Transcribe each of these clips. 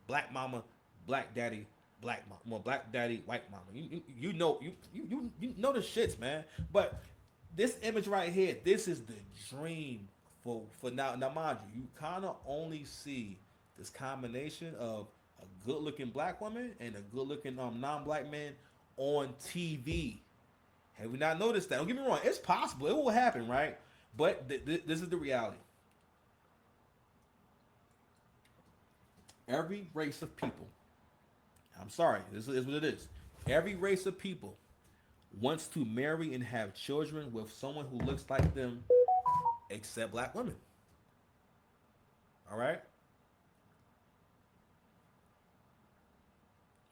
black mama, black daddy, black mama, well, black daddy, white mama. You know the shits, man. But this image right here, this is the dream for now. Now, mind you, you kind of only see this combination of a good looking black woman and a good looking non-black man on TV. Have we not noticed that? Don't get me wrong, it's possible, it will happen, right? But this is the reality. Every race of people, I'm sorry, this is what it is. Every race of people wants to marry and have children with someone who looks like them, except black women. All right.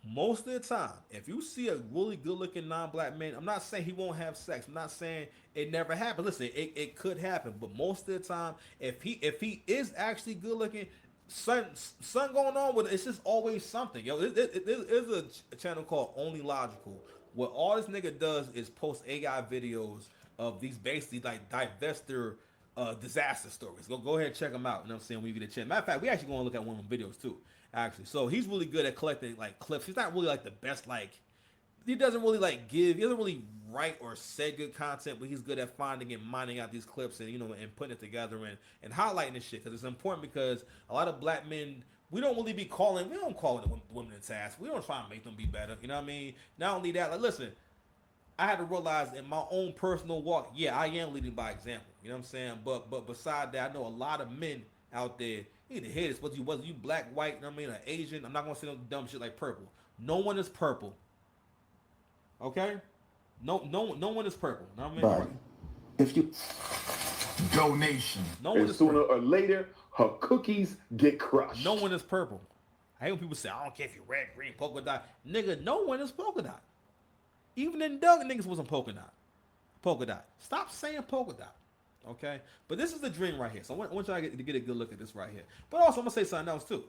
Most of the time, if you see a really good looking non-black man, I'm not saying he won't have sex. I'm not saying it never happened. Listen, it could happen, but most of the time, if he is actually good looking, something going on with it. It's just always something. Yo, there's a channel called Only Logical. What all this nigga does is post AI videos of these basically like divester disaster stories. Go ahead and check them out. You know what I'm saying? When you get a chance. Matter of fact, we actually going to look at one of them videos too. Actually, so he's really good at collecting like clips. He's not really like the best like. He doesn't really like give. He doesn't really write or say good content, but he's good at finding and mining out these clips and and putting it together and highlighting this shit because it's important because a lot of black men we don't call the women to task. We don't try and make them be better. You know what I mean? Not only that, like listen, I had to realize in my own personal walk, yeah, I am leading by example. You know what I'm saying? But beside that, I know a lot of men out there. You need to hear this. Whether you black, white, you know what I mean, or Asian. I'm not gonna say no dumb shit like purple. No one is purple. Okay? No one is purple. You know what I mean? All Body. right. If you Donation. No one and is sooner purple. or later her cookies get No crushed. one is purple. I hate when people say, I don't care if you're red, green, polka dot. Nigga, no one is polka dot. Even in Doug niggas wasn't polka dot. Polka dot. Stop saying polka dot. Okay? But this is the dream right here. So I want y'all to get a good look at this right here. But also, I'm going to say something else too.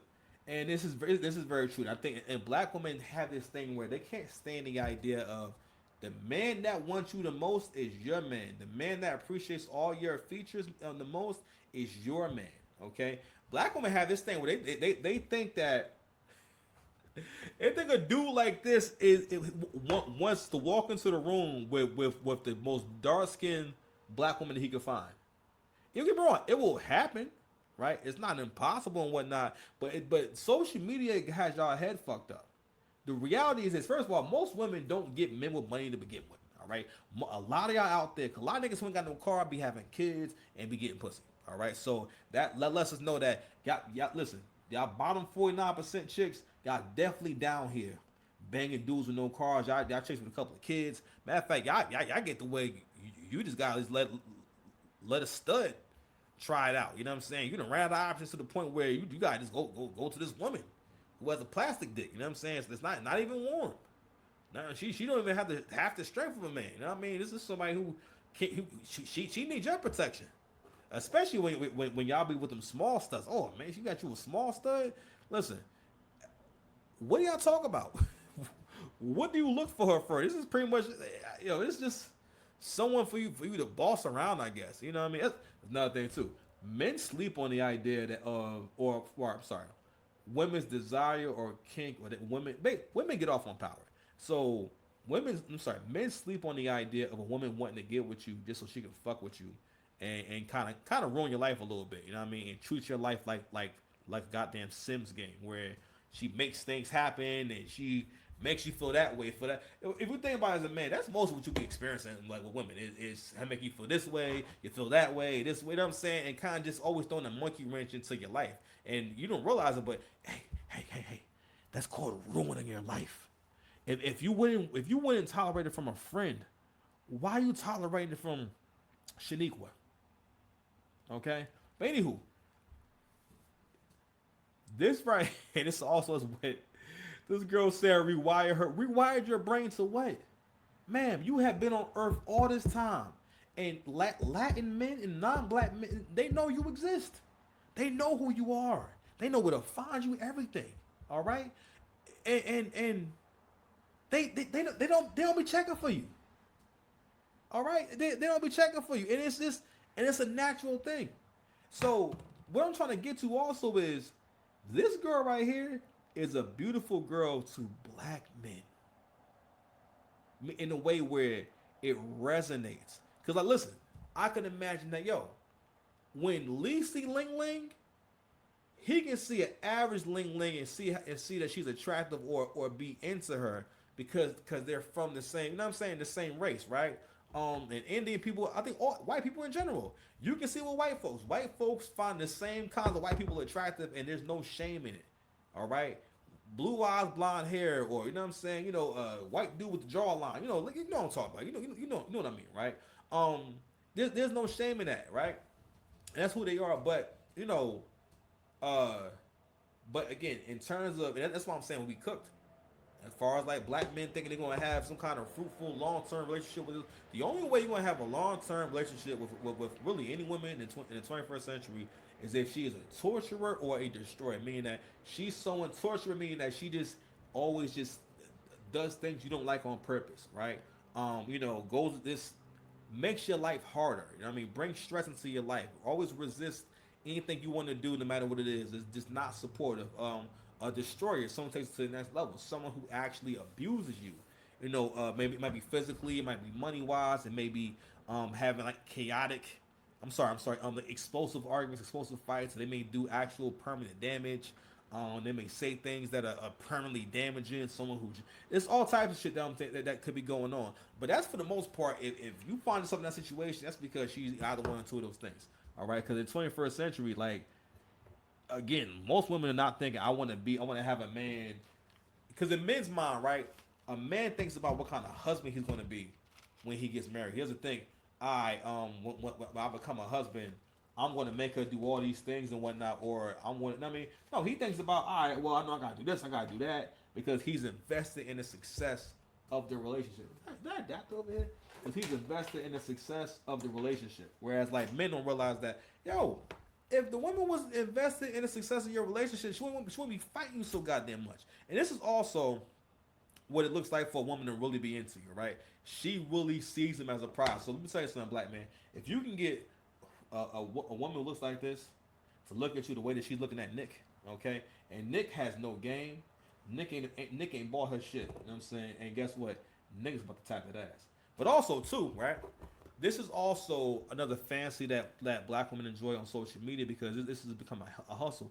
And this is very true. I think and black women have this thing where they can't stand the idea of the man that wants you the most is your man. The man that appreciates all your features the most is your man. Okay? Black women have this thing where they think that if think a dude like this wants to walk into the room with the most dark skinned black woman that he could find. You get me wrong, it will happen, right? It's not impossible and whatnot, but social media has y'all head fucked up. The reality is this: first of all, most women don't get men with money to begin with. All right, a lot of y'all out there, a lot of niggas who ain't got no car be having kids and be getting pussy. All right, so that lets us know that y'all listen, y'all bottom 49% chicks, y'all definitely down here banging dudes with no cars. Y'all chasing a couple of kids. Matter of fact, y'all get the way you just gotta let a stud try it out. You know what I'm saying? You done ran out of options to the point where you gotta just go to this woman who has a plastic dick. You know what I'm saying? So it's not even warm. No, she don't even have the strength of a man. You know what I mean? This is somebody who can't. She needs your protection, especially when y'all be with them small studs. Oh man, she got you a small stud. Listen, what do y'all talk about? What do you look for her for? This is pretty much, it's just someone for you to boss around, I guess. You know what I mean? That's another thing too. Men sleep on the idea that or I'm sorry, women's desire or kink or that women get off on power. So men sleep on the idea of a woman wanting to get with you just so she can fuck with you and kind of ruin your life a little bit. You know what I mean? And treat your life like a goddamn Sims game where she makes things happen and she makes you feel that way for that. If you think about it as a man, that's most of what you be experiencing like with women. Is I make you feel this way, you feel that way, this way. You know what I'm saying? And kind of just always throwing a monkey wrench into your life. And you don't realize it, but hey, that's called ruining your life. If you wouldn't tolerate it from a friend, why are you tolerating it from Shaniqua? Okay? But anywho, this right, and this also is what this girl said, rewired your brain to what? Ma'am, you have been on Earth all this time. And Latin men and non-black men, they know you exist. They know who you are. They know where to find you, everything. All right? And they don't be checking for you. All right? They don't be checking for you. And it's a natural thing. So what I'm trying to get to also is this girl right here, is a beautiful girl to black men in a way where it resonates. Cause like, listen, I can imagine that when Lee see Ling Ling, he can see an average Ling Ling and see that she's attractive or be into her because they're from the same, you know what I'm saying, the same race, right? And Indian people, I think all white people in general, you can see with white folks. White folks find the same kinds of white people attractive, and there's no shame in it. All right, blue eyes, blonde hair, or you know what I'm saying, white dude with the jawline, like, you know what I'm talking about. You know what I mean, right? There's no shame in that, right? And that's who they are. But uh, but again, in terms of that's why I'm saying when we cooked. As far as like black men thinking they're gonna have some kind of fruitful long-term relationship with the only way you're gonna have a long-term relationship with really any woman in the 21st century is if she is a torturer or a destroyer, meaning that she's someone torturer, meaning that she just always just does things you don't like on purpose, right? Goes this makes your life harder. You know what I mean? Bring stress into your life. Always resist anything you want to do, no matter what it is. It's just not supportive. A destroyer, someone takes it to the next level. Someone who actually abuses you. Maybe it might be physically, it might be money wise, it may be having like chaotic. I'm sorry. Like explosive arguments, explosive fights. They may do actual permanent damage. They may say things that are permanently damaging. Someone who it's all types of shit that could be going on. But that's for the most part. If you find yourself in that situation, that's because she's either one or two of those things. All right, because in the 21st century, like again, most women are not thinking I want to have a man. Because in men's mind, right, a man thinks about what kind of husband he's going to be when he gets married. Here's the thing: when I become a husband, I'm going to make her do all these things and whatnot, or I'm going. I mean, no, he thinks about, all right, well, I know I got to do this, I got to do that, because he's invested in the success of the relationship. Did I adapt over here? Because he's invested in the success of the relationship. Whereas, like, men don't realize that, if the woman was invested in the success of your relationship, she wouldn't be fighting you so goddamn much. And this is also what it looks like for a woman to really be into you, right? She really sees him as a prize. So let me tell you something, black man. If you can get a woman who looks like this to look at you the way that she's looking at Nick, okay? And Nick has no game. Nick ain't bought her shit. You know what I'm saying? And guess what? Nick is about to tap that ass. But also too, right? This is also another fancy that black women enjoy on social media because this has become a hustle.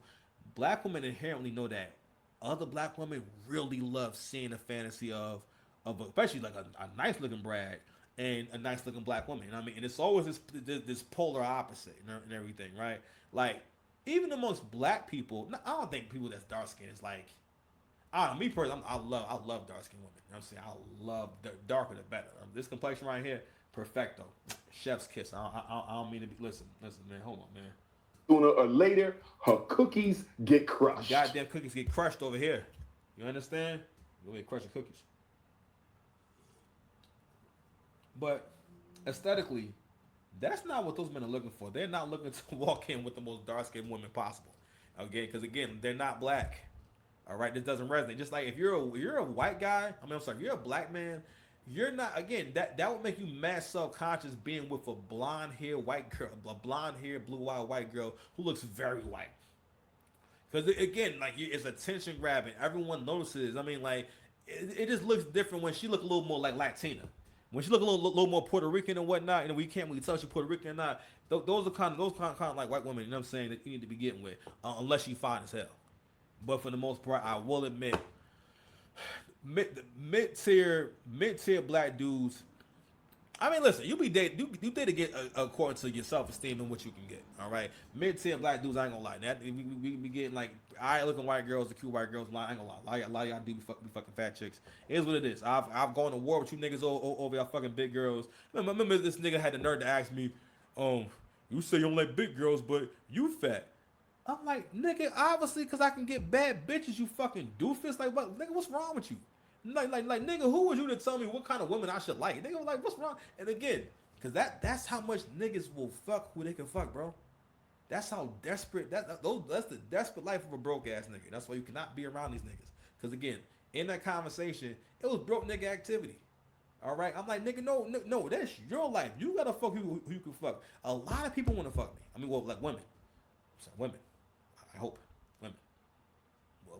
Black women inherently know that other black women really love seeing a fantasy of especially like a nice looking brag and a nice looking black woman. You know what I mean? And it's always this polar opposite and everything, right? Like even amongst black people, I don't think people that's dark skinned is like, I don't know, me personally, I love dark skinned women. You know what I'm saying? I love the darker the better. This complexion right here, perfecto, chef's kiss. I don't mean to be. Listen, man, hold on, man. Sooner or later, her cookies get My crushed. goddamn cookies get crushed over here. You understand? Go ahead, crush your cookies. But aesthetically, that's not what those men are looking for. They're not looking to walk in with the most dark-skinned woman possible. Okay, because again, they're not black. All right, this doesn't resonate. Just like if you're a white guy, I'm sorry, if you're a black man, you're not. Again, that would make you mad self-conscious being with a blonde-haired white girl, a blonde-haired, blue-eyed white girl who looks very white. Because again, like it's attention grabbing. Everyone notices. I mean, like it just looks different when she look a little more like Latina. When she look a little more Puerto Rican and whatnot, and we can't really tell she's Puerto Rican or not. Those are kind of like white women. You know what I'm saying? That you need to be getting with, unless she fine as hell. But for the most part, I will admit, mid tier black dudes. I mean, listen, you date to get according to your self esteem and what you can get. All right, mid tier black dudes, I ain't gonna lie. That we be getting like alright looking white girls, the cute white girls. I ain't gonna lie. A lot of y'all do be fucking fat chicks. It is what it is. I've gone to war with you niggas over y'all fucking big girls. Remember this nigga had the nerve to ask me, you say you don't like big girls, but you fat. I'm like, nigga, obviously, because I can get bad bitches, you fucking doofus. Like, what, nigga, what's wrong with you? Like, nigga, who was you to tell me what kind of women I should like? Nigga, like, what's wrong? And again, because that's how much niggas will fuck who they can fuck, bro. That's how desperate, that's the desperate life of a broke ass nigga. That's why you cannot be around these niggas. Because again, in that conversation, it was broke nigga activity. All right, I'm like, nigga, no, that's your life. You gotta fuck who you can fuck. A lot of people want to fuck me. I mean, well, like women. So women. I hope women.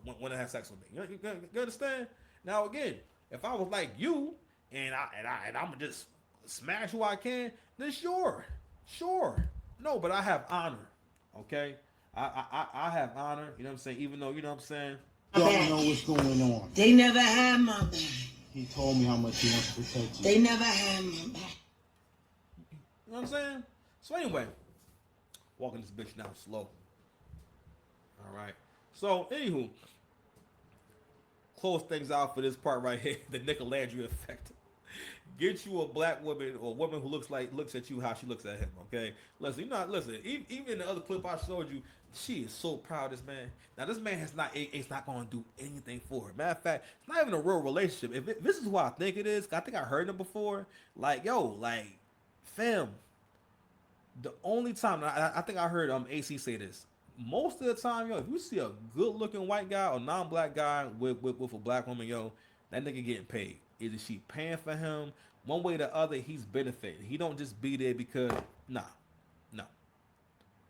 want to have sex with me. You understand? Now again, if I was like you and I'm gonna just smash who I can, then sure. No, but I have honor. Okay, I have honor. You know what I'm saying? Even though you know what I'm saying. Don't know what's going on. They never had my back. He told me how much he wants to protect you. They never had my back. You know what I'm saying? So anyway, walking this bitch now slow. All right. So anywho, close things out for this part right here. The Nicolandria effect. Get you a black woman or a woman who looks at you how she looks at him. Okay. Listen, even in the other clip I showed you, she is so proud of this man. Now this man it's not going to do anything for her. Matter of fact, it's not even a real relationship. If this is what I think it is, I think I heard him before. Like fam. The only time I think I heard AC say this. Most of the time, if you see a good looking white guy or non-black guy with a black woman, that nigga getting paid. Either she paying for him, one way or the other, he's benefiting. He don't just be there because no.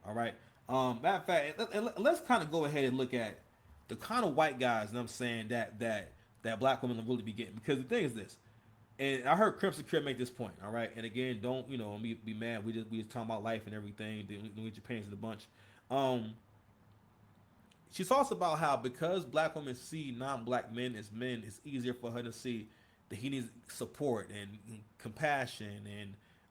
All right. Matter of fact, let's kind of go ahead and look at the kind of white guys. You know what I'm saying that black women will really be getting, because the thing is this. And I heard Crimson Crib make this point, all right. And again, don't be mad. We just talking about life and everything. Then we get your parents in a bunch. She talks about how because black women see non-black men as men, it's easier for her to see that he needs support and compassion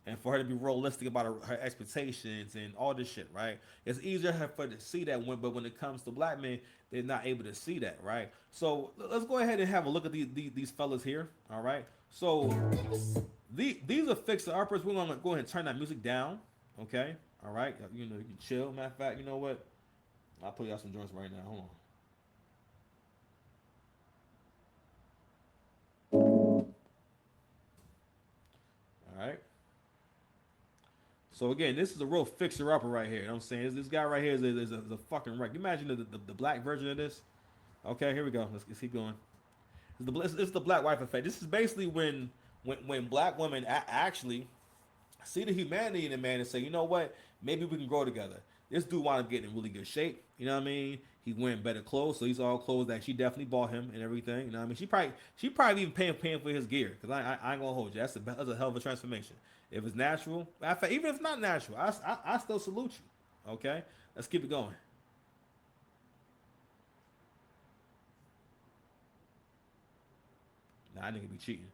and for her to be realistic about her expectations and all this shit, right? It's easier for her to see that but when it comes to black men, they're not able to see that, right? So let's go ahead and have a look at these fellas here, all right? So these are fixer uppers. We're gonna go ahead and turn that music down, okay? All right, you can chill. Matter of fact, you know what? I'll play y'all some joints right now. Hold on. All right. So again, this is a real fixer-upper right here. You know what I'm saying? This guy right here is a fucking wreck. You imagine the black version of this? Okay, here we go. Let's keep going. It's the black wife effect. This is basically when black women actually see the humanity in a man and say, you know what? Maybe we can grow together. This dude wound up getting in really good shape. You know what I mean? He wearing better clothes, so he's all clothes that she definitely bought him and everything. You know what I mean? She probably even paying for his gear, because I ain't gonna hold you. That's a hell of a transformation. If it's natural, even if it's not natural, I still salute you. Okay, let's keep it going. Nah, nigga be cheating.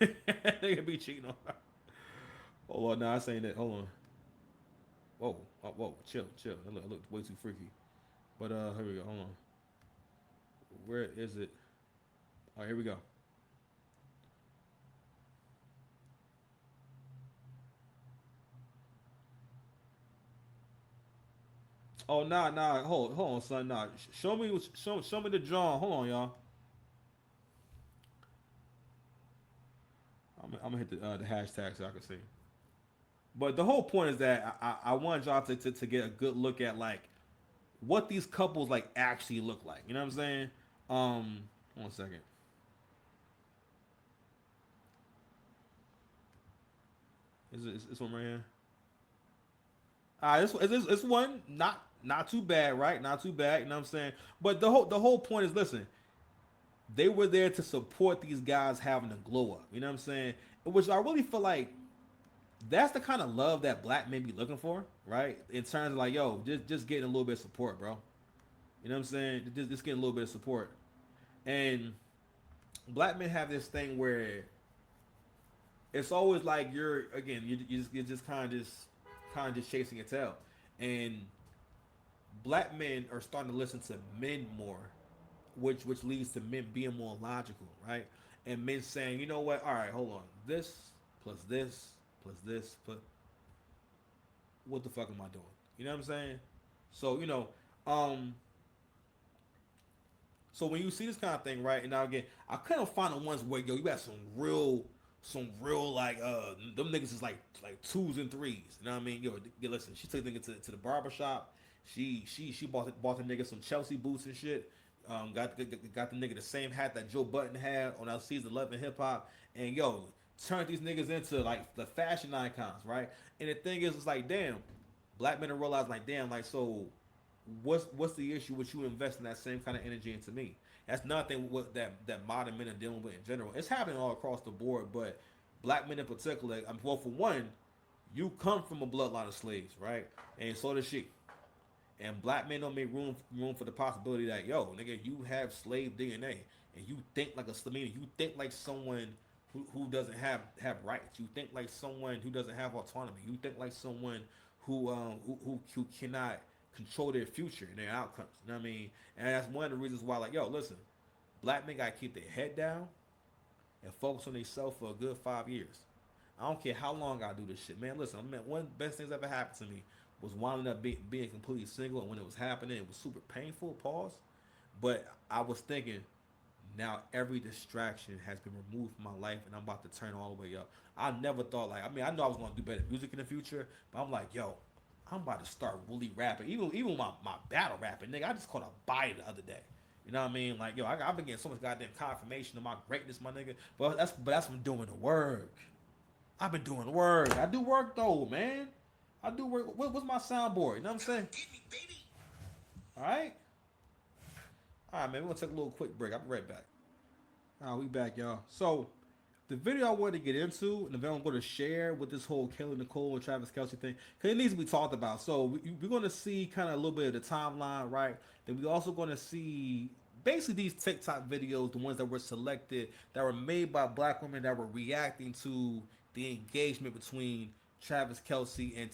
Nigga be cheating on her. Hold on, nah, I saying that. Hold on. Whoa, chill. I look way too freaky. But here we go. Hold on. Where is it? All right, here we go. Oh nah. Hold on, son. Nah, show me the drawing. Hold on, y'all. I'm gonna hit the hashtag so I can see. But the whole point is that I want y'all to get a good look at like what these couples like actually look like. You know what I'm saying? 1 second. Is this one right here? This one not too bad, right? Not too bad. You know what I'm saying? But the whole point is, listen, they were there to support these guys having a glow up. You know what I'm saying? Which I really feel like that's the kind of love that black men be looking for, right? In terms of like, yo, just getting a little bit of support, bro. You know what I'm saying? Just getting a little bit of support. And black men have this thing where it's always like you're just kind of just chasing your tail. And black men are starting to listen to men more, which leads to men being more logical, right? And men saying, you know what? All right, hold on. This plus this plus this plus what the fuck am I doing? You know what I'm saying? So so when you see this kind of thing, right? And now again, I couldn't find the ones where you got some real like them niggas is like twos and threes. You know what I mean? Listen, she took the nigga to the barber shop. She bought the nigga some Chelsea boots and shit. Got the nigga the same hat that Joe Budden had on our season 11 hip hop, and turned these niggas into like the fashion icons, right? And the thing is, it's like, damn, black men realize like, damn, like, so what's the issue with you investing that same kind of energy into me? That's nothing what that modern men are dealing with in general. It's happening all across the board, but black men in particular. Well, for one, you come from a bloodline of slaves, right? And so does she. And black men don't make room for the possibility that, yo, nigga, you have slave DNA and you think like a Slamina. You think like someone who doesn't have rights. You think like someone who doesn't have autonomy. You think like someone who cannot control their future and their outcomes. You know what I mean? And that's one of the reasons why, like, yo, listen, black men gotta keep their head down and focus on themselves for a good 5 years. I don't care how long I do this shit, man. Listen, one of the best things ever happened to me was winding up being completely single, and when it was happening, it was super painful. Pause. But I was thinking, now every distraction has been removed from my life, and I'm about to turn all the way up. I never thought, like, I mean, I know I was gonna do better music in the future, but I'm like, yo, I'm about to start really rapping. Even my battle rapping, nigga. I just caught a bite the other day. You know what I mean? Like, yo, I've been getting so much goddamn confirmation of my greatness, my nigga. But that's from doing the work. I've been doing work. I do work though, man. I do work. What's my soundboard? You know what I'm saying? All right. All right, man. We're gonna take a little quick break. I'll be right back. All right, we back, y'all. So the video I wanted to get into, and the video I'm going to share with this whole Kelly Nicole and Travis Kelce thing, because it needs to be talked about. So we're going to see kind of a little bit of the timeline, right? Then we're also going to see basically these TikTok videos, the ones that were selected, that were made by black women that were reacting to the engagement between Travis Kelce and